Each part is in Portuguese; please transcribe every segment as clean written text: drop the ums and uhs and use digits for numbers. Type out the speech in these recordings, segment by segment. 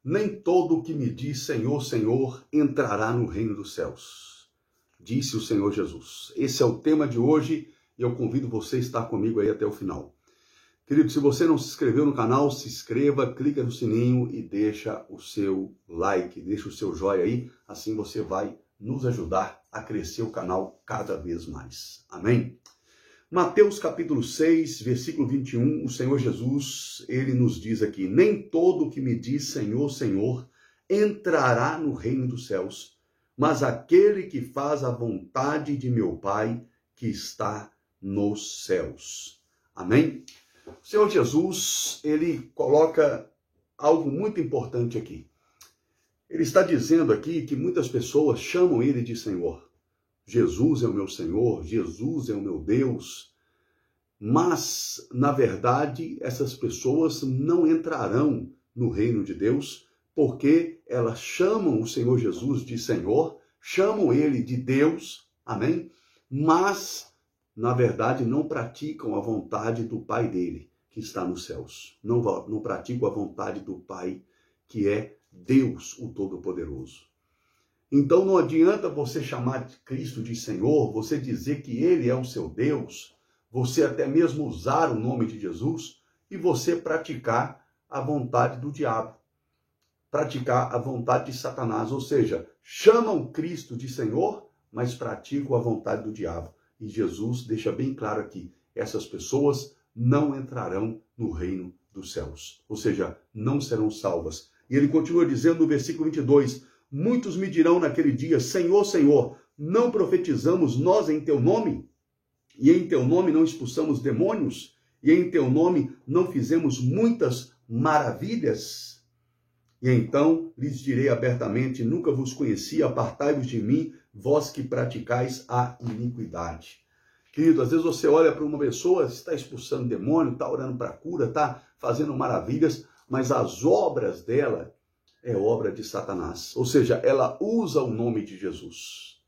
Nem todo o que me diz Senhor, Senhor entrará no reino dos céus, disse o Senhor Jesus. Esse é o tema de hoje e eu convido você a estar comigo aí até o final. Querido, se você não se inscreveu no canal, se inscreva, clica no sininho e deixa o seu like, deixa o seu joinha aí, assim você vai nos ajudar a crescer o canal cada vez mais. Amém? Mateus capítulo 6, versículo 21, o Senhor Jesus, ele nos diz aqui: nem todo o que me diz Senhor, Senhor, entrará no reino dos céus, mas aquele que faz a vontade de meu Pai que está nos céus. Amém? O Senhor Jesus, ele coloca algo muito importante aqui. Ele está dizendo aqui que muitas pessoas chamam ele de Senhor. Jesus é o meu Senhor, Jesus é o meu Deus. Mas, na verdade, essas pessoas não entrarão no reino de Deus, porque elas chamam o Senhor Jesus de Senhor, chamam ele de Deus, amém? Mas, na verdade, não praticam a vontade do Pai dele, que está nos céus. Não praticam a vontade do Pai, que é Deus, o Todo-Poderoso. Então não adianta você chamar Cristo de Senhor, você dizer que ele é o seu Deus, você até mesmo usar o nome de Jesus e você praticar a vontade do diabo, praticar a vontade de Satanás, ou seja, chamam Cristo de Senhor, mas praticam a vontade do diabo. E Jesus deixa bem claro aqui, essas pessoas não entrarão no reino dos céus, ou seja, não serão salvas. E ele continua dizendo no versículo 22, muitos me dirão naquele dia, Senhor, Senhor, não profetizamos nós em teu nome? E em teu nome não expulsamos demônios? E em teu nome não fizemos muitas maravilhas? E então lhes direi abertamente, nunca vos conheci, apartai-vos de mim, vós que praticais a iniquidade. Querido, às vezes você olha para uma pessoa, está expulsando demônio, está orando para cura, está fazendo maravilhas, mas as obras dela é obra de Satanás. Ou seja, ela usa o nome de Jesus.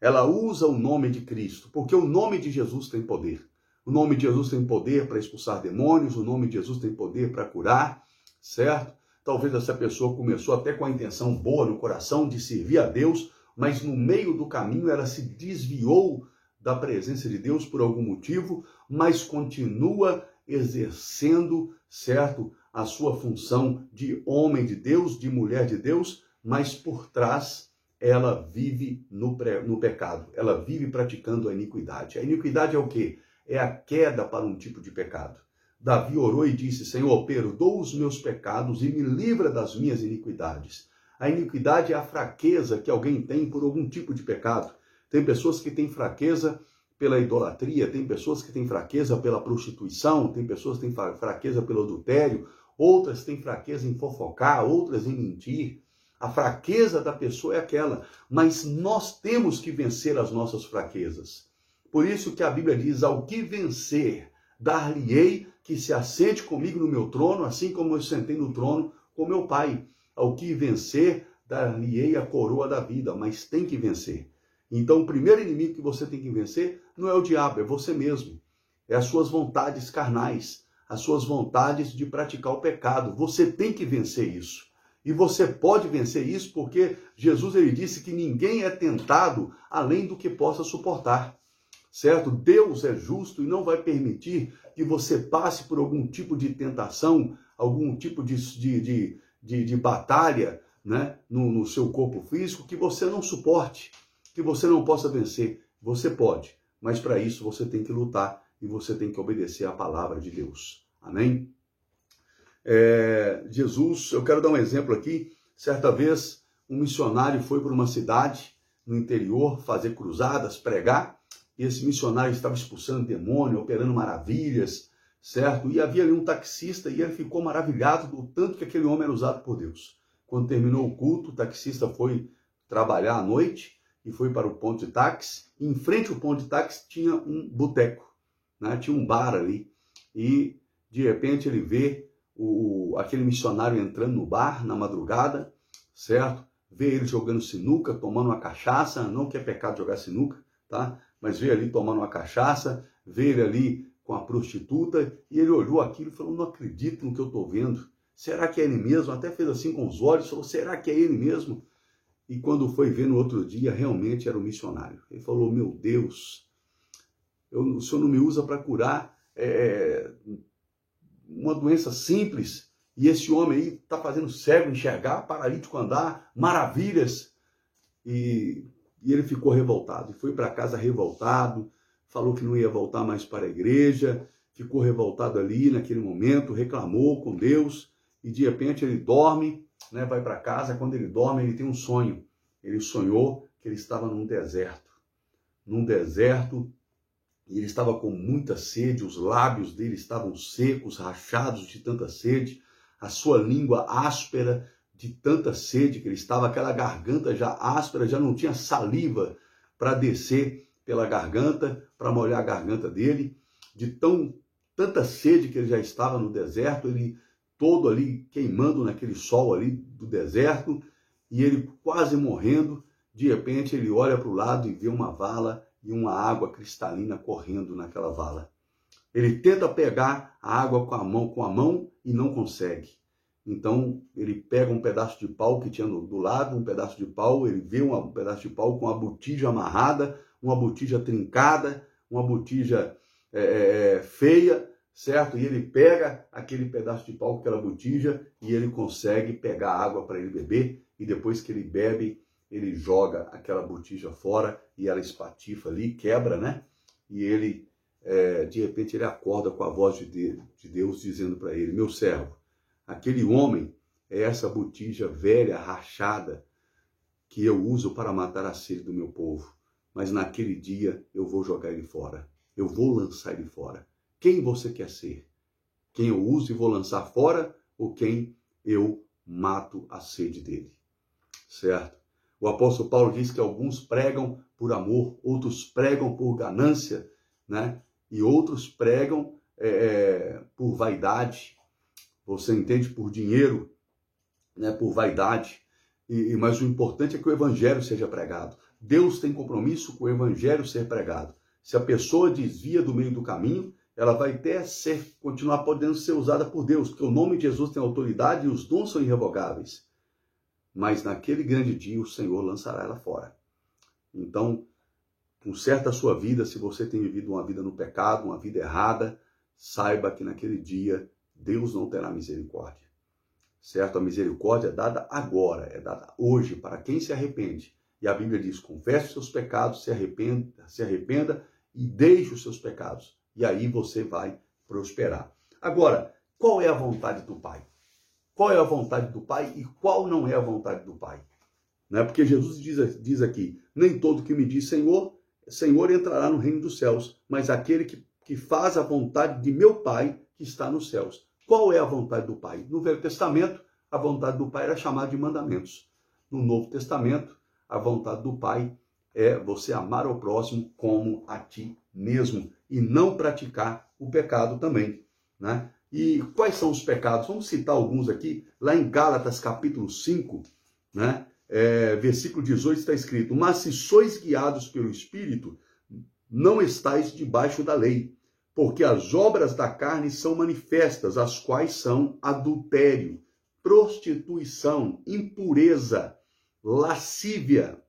Ela usa o nome de Cristo, porque o nome de Jesus tem poder. O nome de Jesus tem poder para expulsar demônios, o nome de Jesus tem poder para curar, certo? Talvez essa pessoa começou até com a intenção boa no coração de servir a Deus, mas no meio do caminho ela se desviou da presença de Deus por algum motivo, mas continua exercendo, certo, a sua função de homem de Deus, de mulher de Deus, mas por trás ela vive no pecado, ela vive praticando a iniquidade. A iniquidade é o quê? É a queda para um tipo de pecado. Davi orou e disse, Senhor, perdoa os meus pecados e me livra das minhas iniquidades. A iniquidade é a fraqueza que alguém tem por algum tipo de pecado. Tem pessoas que têm fraqueza pela idolatria, tem pessoas que têm fraqueza pela prostituição, tem pessoas que têm fraqueza pelo adultério, outras têm fraqueza em fofocar, outras em mentir. A fraqueza da pessoa é aquela, mas nós temos que vencer as nossas fraquezas. Por isso que a Bíblia diz, ao que vencer, dar-lhe-ei que se assente comigo no meu trono, assim como eu sentei no trono com meu Pai. Ao que vencer, dar-lhe-ei a coroa da vida, mas tem que vencer. Então o primeiro inimigo que você tem que vencer não é o diabo, é você mesmo. É as suas vontades carnais, as suas vontades de praticar o pecado. Você tem que vencer isso. E você pode vencer isso porque Jesus ele disse que ninguém é tentado além do que possa suportar. Certo? Deus é justo e não vai permitir que você passe por algum tipo de tentação, algum tipo de batalha, né, no seu corpo físico que você não suporte, que você não possa vencer. Você pode, mas para isso você tem que lutar e você tem que obedecer à palavra de Deus. Amém? Jesus, eu quero dar um exemplo aqui. Certa vez, um missionário foi para uma cidade no interior fazer cruzadas, pregar, e esse missionário estava expulsando demônio, operando maravilhas, certo? E havia ali um taxista e ele ficou maravilhado do tanto que aquele homem era usado por Deus. Quando terminou o culto, o taxista foi trabalhar à noite e foi para o ponto de táxi. E em frente ao ponto de táxi tinha um boteco, né? Tinha um bar ali. E de repente ele vê aquele missionário entrando no bar na madrugada, certo? Vê ele jogando sinuca, tomando uma cachaça, não que é pecado jogar sinuca, tá? Mas vê ali tomando uma cachaça, vê ele ali com a prostituta, e ele olhou aquilo e falou, não acredito no que eu estou vendo. será que é ele mesmo? Até fez assim com os olhos, falou, será que é ele mesmo? E quando foi ver no outro dia, realmente era um missionário. Ele falou, meu Deus, o Senhor não me usa para curar uma doença simples, e esse homem aí está fazendo cego enxergar, paralítico andar, maravilhas. E ele ficou revoltado, foi para casa revoltado, falou que não ia voltar mais para a igreja, ficou revoltado ali naquele momento, reclamou com Deus, e de repente ele dorme, né, vai para casa. Quando ele dorme, ele tem um sonho. Ele sonhou que ele estava num deserto, e ele estava com muita sede, os lábios dele estavam secos, rachados de tanta sede, a sua língua áspera de tanta sede que ele estava, aquela garganta já áspera, já não tinha saliva para descer pela garganta, para molhar a garganta dele, de tanta sede que ele já estava no deserto, ele todo ali queimando naquele sol ali do deserto, e ele quase morrendo. De repente ele olha para o lado e vê uma vala e uma água cristalina correndo naquela vala. Ele tenta pegar a água com a mão e não consegue. Então ele pega um pedaço de pau que tinha do lado, um pedaço de pau, ele vê um pedaço de pau com a botija amarrada, uma botija trincada, uma botija feia, certo? E ele pega aquele pedaço de pau, aquela botija, e ele consegue pegar água para ele beber, e depois que ele bebe, ele joga aquela botija fora, e ela espatifa ali, quebra, né? E ele, de repente, ele acorda com a voz de Deus dizendo para ele, meu servo, aquele homem é essa botija velha, rachada, que eu uso para matar a sede do meu povo. Mas naquele dia eu vou jogar ele fora. Eu vou lançar ele fora. Quem você quer ser? Quem eu uso e vou lançar fora ou quem eu mato a sede dele? Certo? O apóstolo Paulo diz que alguns pregam por amor, outros pregam por ganância, né? E outros pregam por vaidade. Você entende? Por dinheiro, né? Por vaidade. Mas o importante é que o evangelho seja pregado. Deus tem compromisso com o evangelho ser pregado. Se a pessoa desvia do meio do caminho, ela vai até continuar podendo ser usada por Deus, porque o nome de Jesus tem autoridade e os dons são irrevogáveis. Mas naquele grande dia o Senhor lançará ela fora. Então, conserta a sua vida. Se você tem vivido uma vida no pecado, uma vida errada, saiba que naquele dia Deus não terá misericórdia. Certo? A misericórdia é dada agora, é dada hoje, para quem se arrepende. E a Bíblia diz, confesse os seus pecados, se arrependa e deixe os seus pecados. E aí você vai prosperar. Agora, qual é a vontade do Pai? Qual é a vontade do Pai e qual não é a vontade do Pai? Né? Porque Jesus diz aqui, nem todo que me diz Senhor, Senhor entrará no reino dos céus, mas aquele que faz a vontade de meu Pai que está nos céus. Qual é a vontade do Pai? No Velho Testamento, a vontade do Pai era chamada de mandamentos. No Novo Testamento, a vontade do Pai é você amar ao próximo como a ti mesmo e não praticar o pecado também, né? E quais são os pecados? Vamos citar alguns aqui. Lá em Gálatas capítulo 5, né? Versículo 18 está escrito, mas se sois guiados pelo Espírito, não estáis debaixo da lei, porque as obras da carne são manifestas, as quais são adultério, prostituição, impureza, lascívia,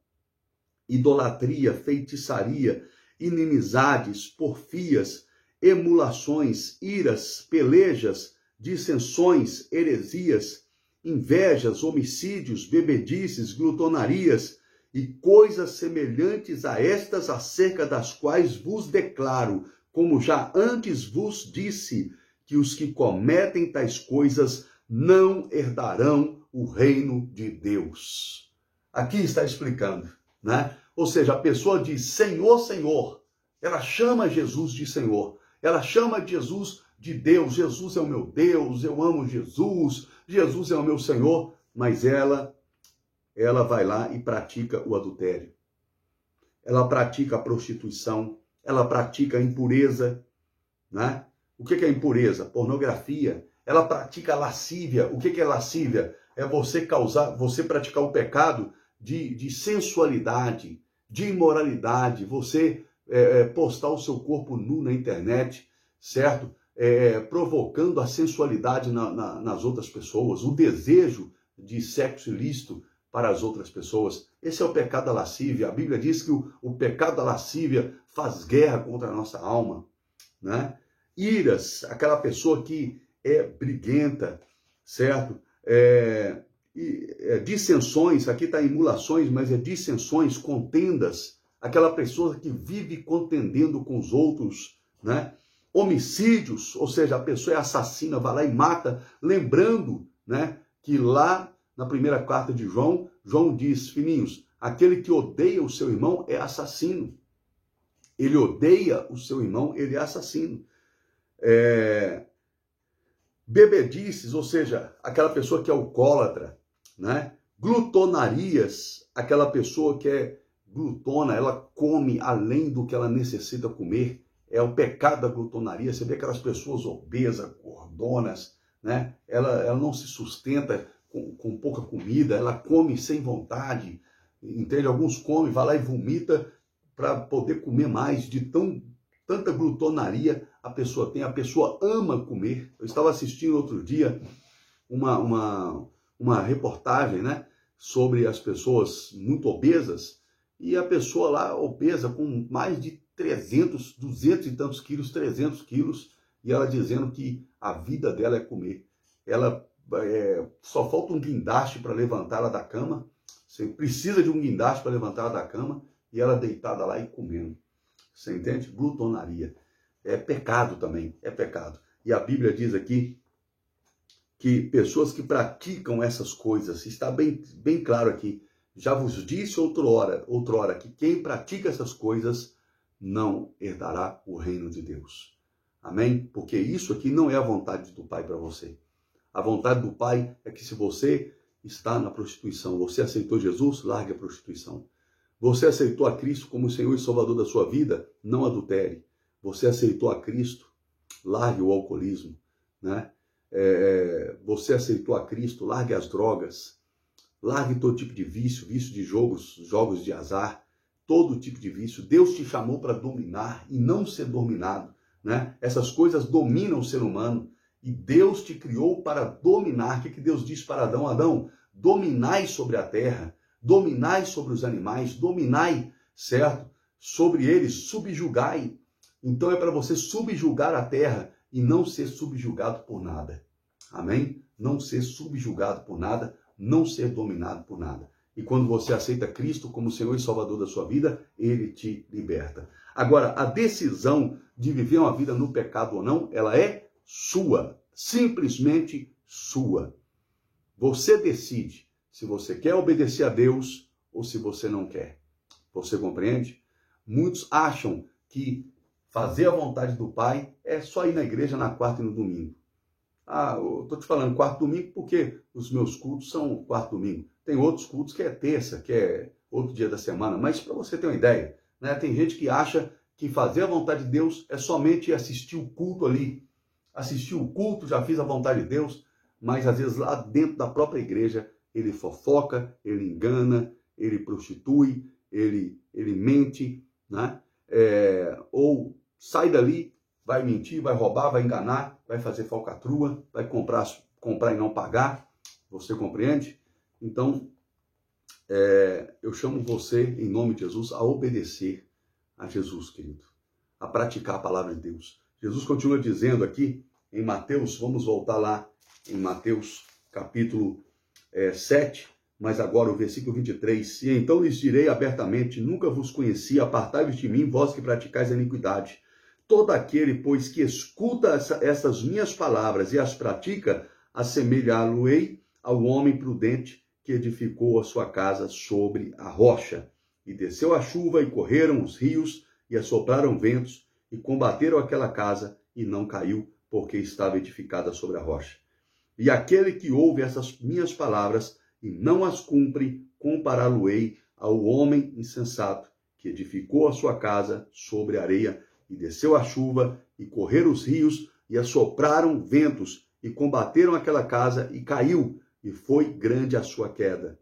idolatria, feitiçaria, inimizades, porfias, emulações, iras, pelejas, dissensões, heresias, invejas, homicídios, bebedices, glutonarias e coisas semelhantes a estas, acerca das quais vos declaro, como já antes vos disse, que os que cometem tais coisas não herdarão o reino de Deus. Aqui está explicando, né? Ou seja, a pessoa diz Senhor, Senhor. Ela chama Jesus de Senhor. Ela chama Jesus de Deus. Jesus é o meu Deus, eu amo Jesus. Jesus é o meu Senhor. Mas ela vai lá e pratica o adultério. Ela pratica a prostituição. Ela pratica a impureza, né? O que é impureza? Pornografia. Ela pratica a lascívia. O que é lascívia? É você praticar o pecado de sensualidade, de imoralidade, você postar o seu corpo nu na internet, certo? provocando a sensualidade nas outras pessoas, o desejo de sexo ilícito para as outras pessoas. Esse é o pecado da lascívia. A Bíblia diz que o pecado da lascívia faz guerra contra a nossa alma, né? Iras, aquela pessoa que é briguenta, certo? Dissensões, aqui está emulações, mas é dissensões, contendas, aquela pessoa que vive contendendo com os outros, né? Homicídios, ou seja, a pessoa é assassina, vai lá e mata, lembrando, né, que lá na primeira carta de João, João diz, filhinhos, aquele que odeia o seu irmão é assassino. Ele odeia o seu irmão, ele é assassino. Bebedices, ou seja, aquela pessoa que é alcoólatra, né? Glutonarias, aquela pessoa que é glutona, ela come além do que ela necessita comer. É o pecado da glutonaria. Você vê aquelas pessoas obesas, gordonas, né? Ela não se sustenta com pouca comida, ela come sem vontade, entende? Alguns comem, vai lá e vomita para poder comer mais, de tanta glutonaria a pessoa tem. A pessoa ama comer. Eu estava assistindo outro dia uma reportagem, né, sobre as pessoas muito obesas, e a pessoa lá obesa com mais de 300, 200 e tantos quilos, 300 quilos, e ela dizendo que a vida dela é comer. Ela só falta um guindaste para levantá-la da cama, você precisa de um guindaste para levantá-la da cama, e ela deitada lá e comendo. Você entende? Glutonaria. É pecado também, é pecado. E a Bíblia diz aqui que pessoas que praticam essas coisas, está bem claro aqui, já vos disse outrora que quem pratica essas coisas não herdará o reino de Deus. Amém? Porque isso aqui não é a vontade do Pai para você. A vontade do Pai é que se você está na prostituição, você aceitou Jesus, largue a prostituição. Você aceitou a Cristo como Senhor e Salvador da sua vida, não adultere. Você aceitou a Cristo, largue o alcoolismo, né? Você aceitou a Cristo, largue as drogas, largue todo tipo de vício, vício de jogos de azar, todo tipo de vício. Deus te chamou para dominar e não ser dominado, né? Essas coisas dominam o ser humano e Deus te criou para dominar. O que Deus disse para Adão? Adão, dominai sobre a terra, dominai sobre os animais, dominai, certo? Sobre eles, subjugai. Então é para você subjugar a terra e não ser subjugado por nada. Amém? Não ser subjugado por nada, não ser dominado por nada. E quando você aceita Cristo como Senhor e Salvador da sua vida, Ele te liberta. Agora, a decisão de viver uma vida no pecado ou não, ela é sua, simplesmente sua. Você decide se você quer obedecer a Deus ou se você não quer. Você compreende? Muitos acham que fazer a vontade do Pai é só ir na igreja na quarta e no domingo. Eu estou te falando quarto domingo porque os meus cultos são quarto domingo. Tem outros cultos que é terça, que é outro dia da semana. Mas para você ter uma ideia, né, tem gente que acha que fazer a vontade de Deus é somente assistir o culto ali. Assistir o culto, já fiz a vontade de Deus, mas às vezes lá dentro da própria igreja ele fofoca, ele engana, ele prostitui, ele mente, né? Ou sai dali, vai mentir, vai roubar, vai enganar, vai fazer falcatrua, vai comprar e não pagar. Você compreende? Então, eu chamo você, em nome de Jesus, a obedecer a Jesus, querido. A praticar a palavra de Deus. Jesus continua dizendo aqui, em Mateus, vamos voltar lá, em Mateus capítulo 7, mas agora o versículo 23. E então lhes direi abertamente, nunca vos conheci, apartai-vos de mim, vós que praticais a iniquidade. Todo aquele, pois, que escuta essas minhas palavras e as pratica, assemelhá-lo-ei ao homem prudente que edificou a sua casa sobre a rocha. E desceu a chuva, e correram os rios, e assopraram ventos, e combateram aquela casa, e não caiu, porque estava edificada sobre a rocha. E aquele que ouve essas minhas palavras, e não as cumpre, compará-lo-ei ao homem insensato, que edificou a sua casa sobre a areia, e desceu a chuva, e correram os rios, e assopraram ventos, e combateram aquela casa, e caiu, e foi grande a sua queda.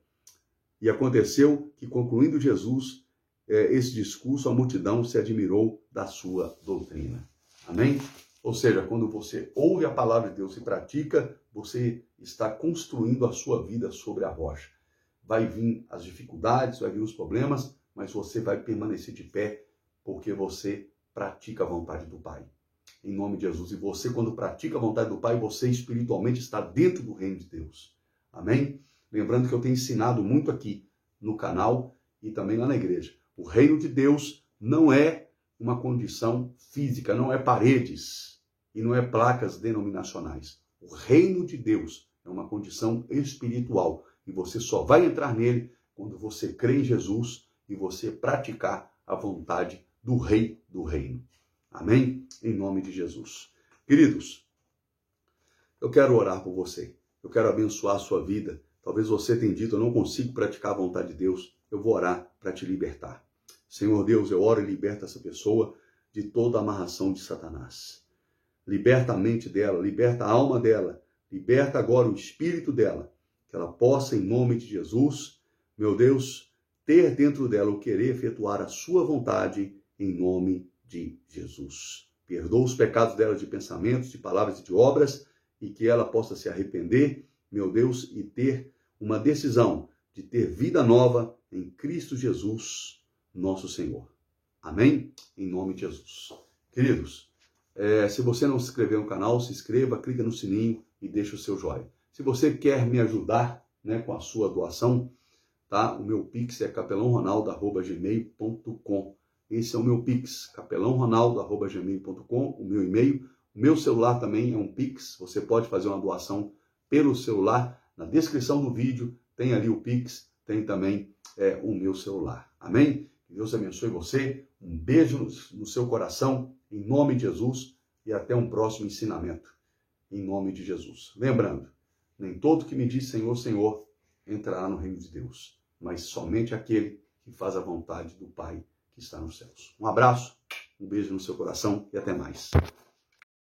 E aconteceu que, concluindo Jesus esse discurso, a multidão se admirou da sua doutrina. Amém? Ou seja, quando você ouve a palavra de Deus e pratica, você está construindo a sua vida sobre a rocha. Vai vir as dificuldades, vai vir os problemas, mas você vai permanecer de pé, porque você pratica a vontade do Pai. Em nome de Jesus. E você, quando pratica a vontade do Pai, você espiritualmente está dentro do reino de Deus. Amém? Lembrando que eu tenho ensinado muito aqui no canal e também lá na igreja. O reino de Deus não é uma condição física, não é paredes e não é placas denominacionais. O reino de Deus é uma condição espiritual e você só vai entrar nele quando você crê em Jesus e você praticar a vontade do Rei do Reino. Amém? Em nome de Jesus. Queridos, eu quero orar por você. Eu quero abençoar a sua vida. Talvez você tenha dito, eu não consigo praticar a vontade de Deus. Eu vou orar para te libertar. Senhor Deus, eu oro e liberta essa pessoa de toda a amarração de Satanás. Liberta a mente dela, liberta a alma dela, liberta agora o espírito dela, que ela possa, em nome de Jesus, meu Deus, ter dentro dela o querer efetuar a sua vontade, em nome de Jesus. Perdoa os pecados dela de pensamentos, de palavras e de obras, e que ela possa se arrepender, meu Deus, e ter uma decisão de ter vida nova em Cristo Jesus, nosso Senhor. Amém? Em nome de Jesus. Queridos, se você não se inscreveu no canal, se inscreva, clica no sininho e deixa o seu joinha. Se você quer me ajudar, com a sua doação, tá? O meu Pix é capelãoronaldo@gmail.com. Esse é o meu Pix, capelãoronaldo@gmail.com, o meu e-mail. O meu celular também é um Pix, você pode fazer uma doação pelo celular. Na descrição do vídeo tem ali o Pix, tem também o meu celular. Amém? Que Deus abençoe você, um beijo no seu coração, em nome de Jesus, e até um próximo ensinamento, em nome de Jesus. Lembrando, nem todo que me diz Senhor, Senhor, entrará no reino de Deus, mas somente aquele que faz a vontade do Pai que está nos céus. Um abraço, um beijo no seu coração e até mais.